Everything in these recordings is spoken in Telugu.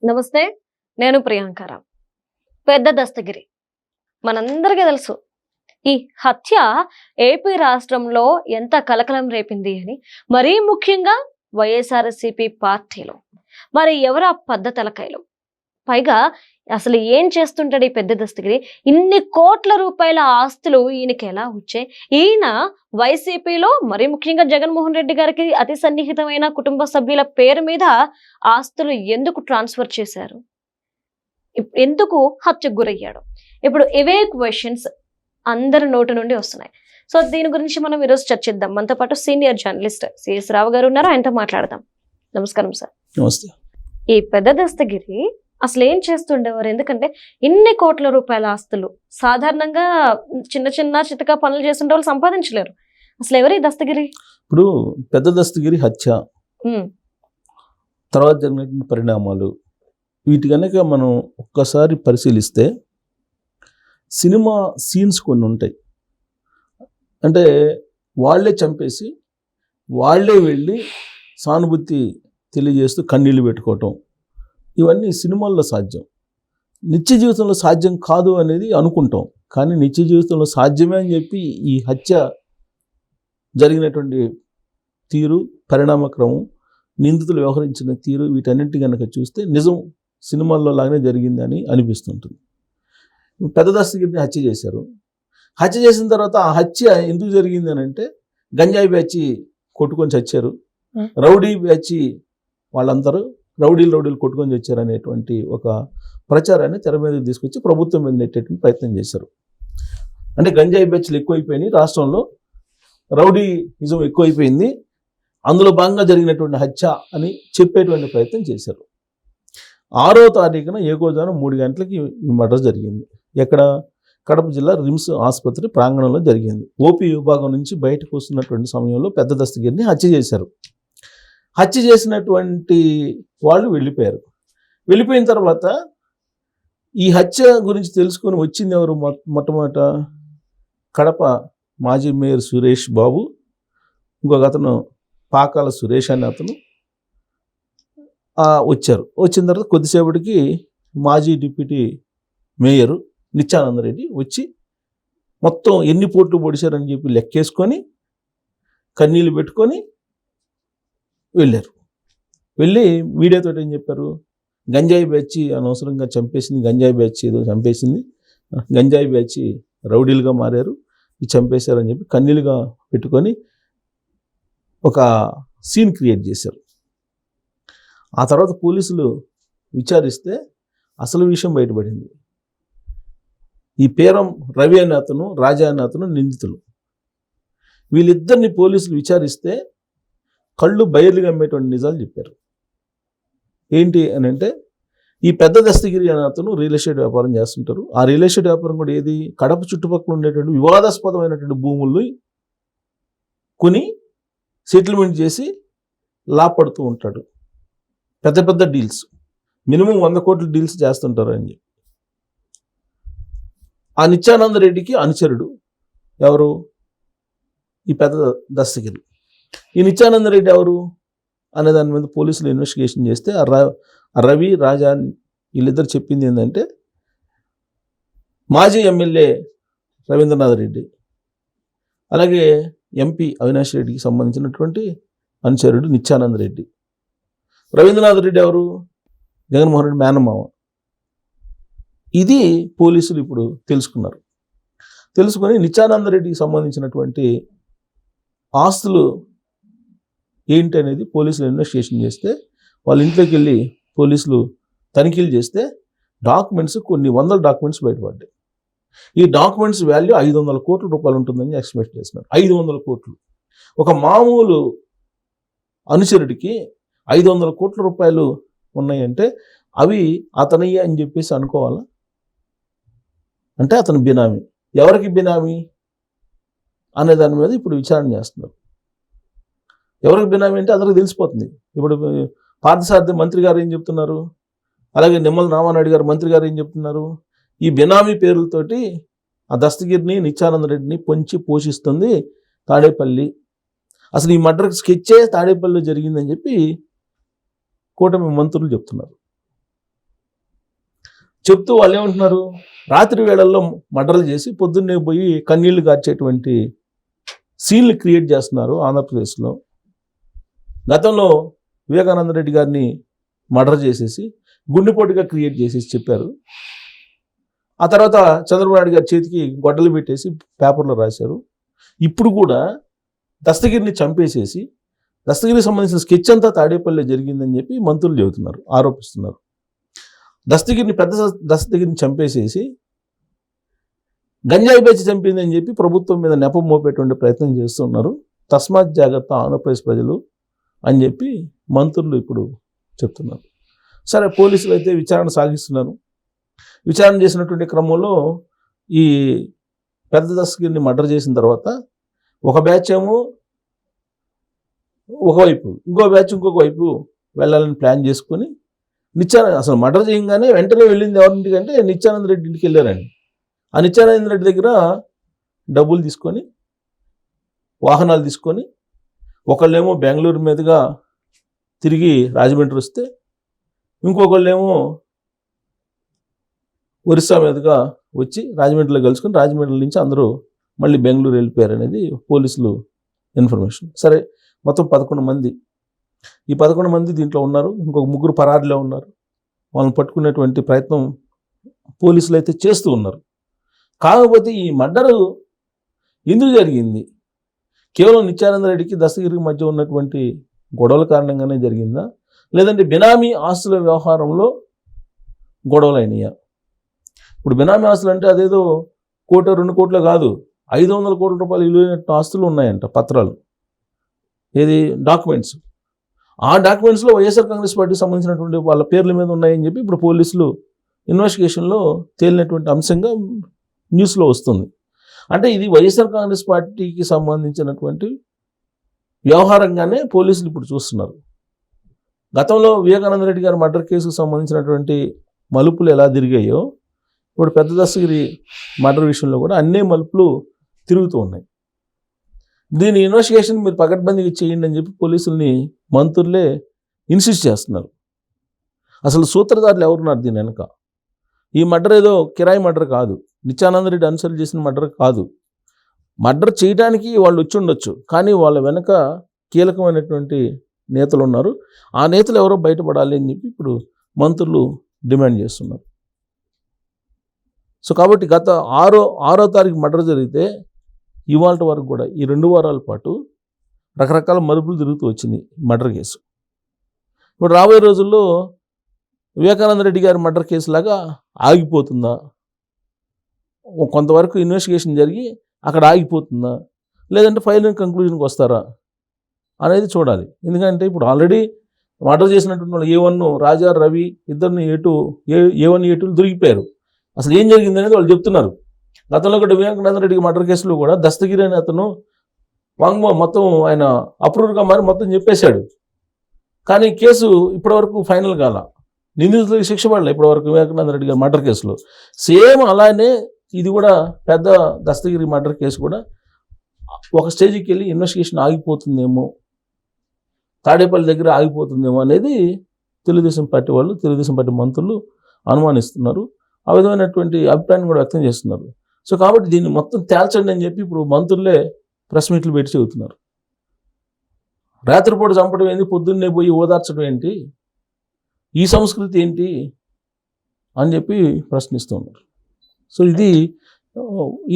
నమస్తే. నేను ప్రియాంకరావు. పెద్ద దస్తగిరి మనందరికీ తెలుసు. ఈ హత్య ఏపీ రాష్ట్రంలో ఎంత కలకలం రేపింది అని, మరీ ముఖ్యంగా వైఎస్ఆర్సీపీ పార్టీలో. మరి ఎవరా పెద్ద తలకాయలు? పైగా అసలు ఏం చేస్తుంటాడు ఈ పెద్ద దస్తగిరి? ఇన్ని కోట్ల రూపాయల ఆస్తులు ఈయనకి ఎలా వచ్చాయి? ఈయన వైసీపీలో మరీ ముఖ్యంగా జగన్మోహన్ రెడ్డి గారికి అతి సన్నిహితమైన కుటుంబ సభ్యుల పేరు మీద ఆస్తులు ఎందుకు ట్రాన్స్ఫర్ చేశారు? ఎందుకు హత్యకు గురయ్యాడు? ఇప్పుడు ఇవే క్వశ్చన్స్ అందరి నోటి నుండి వస్తున్నాయి. సో దీని గురించి మనం ఈరోజు చర్చిద్దాం. మనతో పాటు సీనియర్ జర్నలిస్ట్ సిఎస్ రావు గారు ఉన్నారు, ఆయనతో మాట్లాడదాం. నమస్కారం సార్. నమస్తే. ఈ పెద్ద దస్తగిరి అసలు ఏం చేస్తుండేవారు? ఎందుకంటే ఇన్ని కోట్ల రూపాయల ఆస్తులు సాధారణంగా చిన్న చిన్న చితకా పనులు చేస్తుంటే వాళ్ళు సంపాదించలేరు. అసలు ఎవరు ఈ దస్తగిరి? ఇప్పుడు పెద్ద దస్తగిరి హత్య తర్వాత జరిగినటువంటి పరిణామాలు వీటి కనుక మనం ఒక్కసారి పరిశీలిస్తే సినిమా సీన్స్ కొన్ని ఉంటాయి. అంటే వాళ్ళే చంపేసి వాళ్ళే వెళ్ళి సానుభూతి తెలియజేస్తూ కన్నీళ్ళు పెట్టుకోవటం, ఇవన్నీ సినిమాల్లో సాధ్యం. నిత్య జీవితంలో సాధ్యం కాదు అనేది అనుకుంటాం, కానీ నిత్య జీవితంలో సాధ్యమే అని చెప్పి ఈ హత్య జరిగినటువంటి తీరు, పరిణామక్రమం, నిందితులు వ్యవహరించిన తీరు, వీటన్నింటి కనుక చూస్తే నిజం సినిమాల్లో లాగానే జరిగింది అని అనిపిస్తుంటుంది. పెద్ద దస్తగిరిని హత్య చేశారు. హత్య చేసిన తర్వాత ఆ హత్య ఎందుకు జరిగింది అని అంటే, గంజాయి బ్యాచి కొట్టుకొని చచ్చారు, రౌడీ బ్యాచి వాళ్ళందరూ రౌడీలు కొట్టుకొని చచ్చారు అనేటువంటి ఒక ప్రచారాన్ని తెర మీదకి తీసుకొచ్చి ప్రభుత్వం మీద నెట్టేటువంటి ప్రయత్నం చేశారు. అంటే గంజాయి బ్యాచ్లు ఎక్కువైపోయినాయి, రాష్ట్రంలో రౌడీయిజం ఎక్కువైపోయింది, అందులో భాగంగా జరిగినటువంటి హత్య అని చెప్పేటువంటి ప్రయత్నం చేశారు. 6వ తారీఖున ఏకోజానం 3 గంటలకి ఈ మర్డర్ జరిగింది. ఎక్కడ? కడప జిల్లా రిమ్స్ ఆసుపత్రి ప్రాంగణంలో జరిగింది. ఓపీ విభాగం నుంచి బయటకు వస్తున్నటువంటి సమయంలో పెద్ద దస్తగిరిని హత్య చేశారు. హత్య చేసినటువంటి వాళ్ళు వెళ్ళిపోయారు. వెళ్ళిపోయిన తర్వాత ఈ హత్య గురించి తెలుసుకొని వచ్చింది ఎవరు? మొట్టమొదట కడప మాజీ మేయర్ సురేష్ బాబు, ఇంకొక అతను పాకాల సురేష్ అనే అతను వచ్చారు. వచ్చిన తర్వాత కొద్దిసేపటికి మాజీ డిప్యూటీ మేయరు నిత్యానందరెడ్డి వచ్చి మొత్తం ఎన్ని పోట్లు పొడిచారని చెప్పి లెక్కేసుకొని కన్నీళ్ళు పెట్టుకొని వెళ్ళారు. వెళ్ళి మీడియాతో ఏం చెప్పారు? గంజాయి బ్యాచి అనవసరంగా చంపేసింది, గంజాయి బ్యాచి ఏదో చంపేసింది, గంజాయి బ్యాచి రౌడీలుగా మారారు, ఇది చంపేశారని చెప్పి కన్నీళ్ళుగా పెట్టుకొని ఒక సీన్ క్రియేట్ చేశారు. ఆ తర్వాత పోలీసులు విచారిస్తే అసలు విషయం బయటపడింది. ఈ పేరం రవి అనే అతను, రాజా అనే అతను నిందితులు. వీళ్ళిద్దరిని పోలీసులు విచారిస్తే కళ్ళు బయలుగా అమ్మేటువంటి నిజాలు చెప్పారు. ఏంటి అని అంటే, ఈ పెద్ద దస్తగిరి అనే అతను రియల్ ఎస్టేట్ వ్యాపారం చేస్తుంటారు. ఆ రియల్ ఎస్టేట్ వ్యాపారం కూడా ఏది? కడప చుట్టుపక్కల ఉండేటువంటి వివాదాస్పదమైనటువంటి భూముల్ని కొని సెటిల్మెంట్ చేసి లాపడుతూ ఉంటాడు. పెద్ద పెద్ద డీల్స్, మినిమం 100 కోట్ల డీల్స్ చేస్తుంటారు అని చెప్పి. ఆ నిత్యానందరెడ్డికి అనుచరుడు ఎవరు? ఈ పెద్ద దస్తగిరి. ఈ నిత్యానందరెడ్డి ఎవరు అనే దాని మీద పోలీసులు ఇన్వెస్టిగేషన్ చేస్తే ఆ రవి, రాజా వీళ్ళిద్దరు చెప్పింది ఏంటంటే, మాజీ ఎమ్మెల్యే రవీంద్రనాథ్ రెడ్డి అలాగే ఎంపీ అవినాష్ రెడ్డికి సంబంధించినటువంటి అనుచరుడు నిత్యానందరెడ్డి. రవీంద్రనాథ్ రెడ్డి ఎవరు? జగన్మోహన్ రెడ్డి మేనమామ. ఇది పోలీసులు ఇప్పుడు తెలుసుకున్నారు. తెలుసుకొని నిత్యానందరెడ్డికి సంబంధించినటువంటి ఆస్తులు ఏంటి అనేది పోలీసులు ఇన్వెస్టిగేషన్ చేస్తే, వాళ్ళ ఇంట్లోకి వెళ్ళి పోలీసులు తనిఖీలు చేస్తే డాక్యుమెంట్స్, కొన్ని వందల డాక్యుమెంట్స్ బయటపడ్డాయి. ఈ డాక్యుమెంట్స్ వాల్యూ 500 కోట్ల రూపాయలు ఉంటుందని ఎక్స్పెక్ట్ చేస్తున్నారు. 500 కోట్లు. ఒక మామూలు అనుచరుడికి 500 కోట్ల రూపాయలు ఉన్నాయంటే అవి అతనయ్యే అని చెప్పేసి అనుకోవాలా? అంటే అతను బినామీ. ఎవరికి బినామీ అనే దాని మీద ఇప్పుడు విచారణ చేస్తున్నారు. ఎవరికి బినామీ అంటే అందరికి తెలిసిపోతుంది. ఇప్పుడు పార్థసారథి మంత్రి గారు ఏం చెప్తున్నారు, అలాగే నిమ్మల రామానాయుడు గారు మంత్రి గారు ఏం చెప్తున్నారు? ఈ బినామీ పేర్లతోటి ఆ దస్తగిరిని, నిత్యానందరెడ్డిని పొంచి పోషిస్తుంది తాడేపల్లి. అసలు ఈ మర్డర్ స్కెచ్చే తాడేపల్లిలో జరిగిందని చెప్పి కూటమి మంత్రులు చెప్తున్నారు. చెప్తూ వాళ్ళు ఏమంటున్నారు, రాత్రి వేళల్లో మర్డర్లు చేసి పొద్దున్నే పోయి కన్నీళ్లు కార్చేటువంటి సీన్లు క్రియేట్ చేస్తున్నారు ఆంధ్రప్రదేశ్లో. గతంలో వివేకానంద రెడ్డి గారిని మర్డర్ చేసేసి గుండెపోటుగా క్రియేట్ చేసేసి చెప్పారు. ఆ తర్వాత చంద్రబాబు నాయుడు గారి చేతికి గొడ్డలు పెట్టేసి పేపర్లో రాశారు. ఇప్పుడు కూడా దస్తగిరిని చంపేసేసి దస్తగిరికి సంబంధించిన స్కెచ్ అంతా తాడేపల్లిలో జరిగిందని చెప్పి మంత్రులు చెబుతున్నారు, ఆరోపిస్తున్నారు. దస్తగిరిని చంపేసేసి గంజాయి బేచి చంపిందని చెప్పి ప్రభుత్వం మీద నెపం మోపేటువంటి ప్రయత్నం చేస్తున్నారు. తస్మాత్ జాగ్రత్త ఆంధ్రప్రదేశ్ ప్రజలు అని చెప్పి మంత్రులు ఇప్పుడు చెప్తున్నారు. సరే, పోలీసులు అయితే విచారణ సాగిస్తున్నారు. విచారణ చేసినటువంటి క్రమంలో ఈ పెద్ద దస్తగిరిని మర్డర్ చేసిన తర్వాత ఒక బ్యాచ్ ఏమో ఒకవైపు, ఇంకో బ్యాచ్ ఇంకొక వైపు వెళ్ళాలని ప్లాన్ చేసుకొని అసలు మర్డర్ చేయగానే వెంటనే వెళ్ళింది ఎవరింటికంటే నిత్యానంద రెడ్డి ఇంటికి వెళ్ళారండి. ఆ నిత్యానంద రెడ్డి దగ్గర డబ్బులు తీసుకొని, వాహనాలు తీసుకొని, ఒకళ్ళేమో బెంగళూరు మీదుగా తిరిగి రాజమండ్రి వస్తే, ఇంకొకళ్ళేమో ఒరిస్సా మీదుగా వచ్చి రాజమండ్రిలో కలుసుకొని రాజమండ్రి నుంచి అందరూ మళ్ళీ బెంగళూరు వెళ్ళిపోయారు అనేది పోలీసులు ఇన్ఫర్మేషన్. సరే, మొత్తం 11 మంది. ఈ 11 మంది దీంట్లో ఉన్నారు. ఇంకొక 3 పరారీలో ఉన్నారు. వాళ్ళని పట్టుకునేటువంటి ప్రయత్నం పోలీసులు అయితే చేస్తూ ఉన్నారు. కాకపోతే ఈ మర్డరు ఎందుకు జరిగింది? కేవలం నిత్యానంద రెడ్డికి దస్తగిరికి మధ్య ఉన్నటువంటి గొడవల కారణంగానే జరిగిందా, లేదంటే బినామీ ఆస్తుల వ్యవహారంలో గొడవలు అయినాయా? ఇప్పుడు బినామీ ఆస్తులు అంటే అదేదో 1 కోటి 2 కోట్లు కాదు, 500 కోట్ల రూపాయలు విలువైన ఆస్తులు ఉన్నాయంట, పత్రాలు, ఏది డాక్యుమెంట్స్. ఆ డాక్యుమెంట్స్లో వైఎస్ఆర్ కాంగ్రెస్ పార్టీకి సంబంధించినటువంటి వాళ్ళ పేర్ల మీద ఉన్నాయని చెప్పి ఇప్పుడు పోలీసులు ఇన్వెస్టిగేషన్లో తేలినటువంటి అంశంగా న్యూస్లో వస్తుంది. అంటే ఇది వైఎస్ఆర్ కాంగ్రెస్ పార్టీకి సంబంధించినటువంటి వ్యవహారంగానే పోలీసులు ఇప్పుడు చూస్తున్నారు. గతంలో వివేకానంద రెడ్డి గారి మర్డర్ కేసుకు సంబంధించినటువంటి మలుపులు ఎలా తిరిగాయో ఇప్పుడు పెద్ద దస్తగిరి మర్డర్ విషయంలో కూడా అన్నే మలుపులు తిరుగుతూ ఉన్నాయి. దీని ఇన్వెస్టిగేషన్ మీరు పకడ్బందీగా చేయండి అని చెప్పి పోలీసుల్ని మంత్రులే ఇన్సిస్ట్ చేస్తున్నారు. అసలు సూత్రధారులు ఎవరున్నారు దీని వెనక? ఈ మర్డర్ ఏదో కిరాయి మర్డర్ కాదు, నిత్యానంద రెడ్డి అనుసరణ చేసిన మర్డర్ కాదు. మర్డర్ చేయడానికి వాళ్ళు వచ్చి ఉండొచ్చు, కానీ వాళ్ళ వెనక కీలకమైనటువంటి నేతలు ఉన్నారు. ఆ నేతలు ఎవరో బయటపడాలి అని చెప్పి ఇప్పుడు మంత్రులు డిమాండ్ చేస్తున్నారు. సో కాబట్టి గత 6వ తారీఖు మర్డర్ జరిగితే ఇవాళ వరకు కూడా ఈ 2 వారాల పాటు రకరకాల మలుపులు తిరుగుతూ వచ్చింది మర్డర్ కేసు. ఇప్పుడు రాబోయే రోజుల్లో వివేకానంద రెడ్డి గారి మర్డర్ కేసు లాగా ఆగిపోతుందా, కొంతవరకు ఇన్వెస్టిగేషన్ జరిగి అక్కడ ఆగిపోతుందా, లేదంటే ఫైనల్ కంక్లూజన్కి వస్తారా అనేది చూడాలి. ఎందుకంటే ఇప్పుడు ఆల్రెడీ మర్డర్ చేసినటువంటి వాళ్ళు A1 రాజా రవి ఇద్దరిని A1 A2 దొరికిపోయారు. అసలు ఏం జరిగింది అనేది వాళ్ళు చెప్తున్నారు. గతంలో కూడా వివేకానంద రెడ్డి మర్డర్ కేసులో కూడా దస్తగిరి అనే అతను మొత్తం ఆయన అప్రూవర్గా మారి మొత్తం చెప్పేశాడు. కానీ కేసు ఇప్పటివరకు ఫైనల్ కాల, నిందితులకు శిక్ష పడలే ఇప్పటివరకు వివేకానంద రెడ్డి గారి మర్డర్ కేసులో. సేమ్ అలానే ఇది కూడా పెద్ద దస్తగిరి మర్డర్ కేసు కూడా ఒక స్టేజ్కి వెళ్ళి ఇన్వెస్టిగేషన్ ఆగిపోతుందేమో, తాడేపల్లి దగ్గర ఆగిపోతుందేమో అనేది తెలుగుదేశం పార్టీ వాళ్ళు, తెలుగుదేశం పార్టీ మంత్రులు అనుమానిస్తున్నారు. ఆ విధమైనటువంటి అభిప్రాయాన్ని కూడా వ్యక్తం చేస్తున్నారు. సో కాబట్టి దీన్ని మొత్తం తేల్చండి అని చెప్పి ఇప్పుడు మంత్రులే ప్రెస్ మీట్లు పెట్టి చెబుతున్నారు. రాత్రిపూట చంపడం ఏంటి, పొద్దున్నే పోయి ఓదార్చడం ఏంటి, ఈ సంస్కృతి ఏంటి అని చెప్పి ప్రశ్నిస్తున్నారు. సో ఇది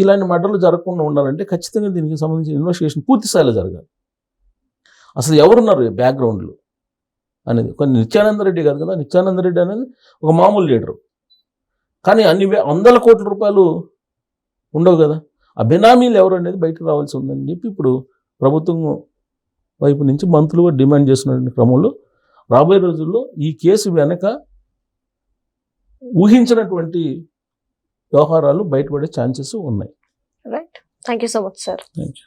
ఇలాంటి మర్డర్లు జరగకుండా ఉండాలంటే ఖచ్చితంగా దీనికి సంబంధించిన ఇన్వెస్టిగేషన్ పూర్తి స్థాయిలో జరగాలి. అసలు ఎవరున్నారు బ్యాక్గ్రౌండ్లో అనేది. కొన్ని నిత్యానంద రెడ్డి కాదు కదా, నిత్యానంద రెడ్డి అనేది ఒక మామూలు లీడరు, కానీ అన్ని 100 కోట్ల రూపాయలు ఉండవు కదా. ఆ బినామీలు ఎవరు అనేది బయటకు రావాల్సి ఉందని చెప్పి ఇప్పుడు ప్రభుత్వం వైపు నుంచి మంత్రులు డిమాండ్ చేస్తున్న క్రమంలో రాబోయే రోజుల్లో ఈ కేసు వెనక ఊహించినటువంటి వ్యవహారాలు బయటపడే ఛాన్సెస్ ఉన్నాయి. Right, thank you so much sir. Thank you.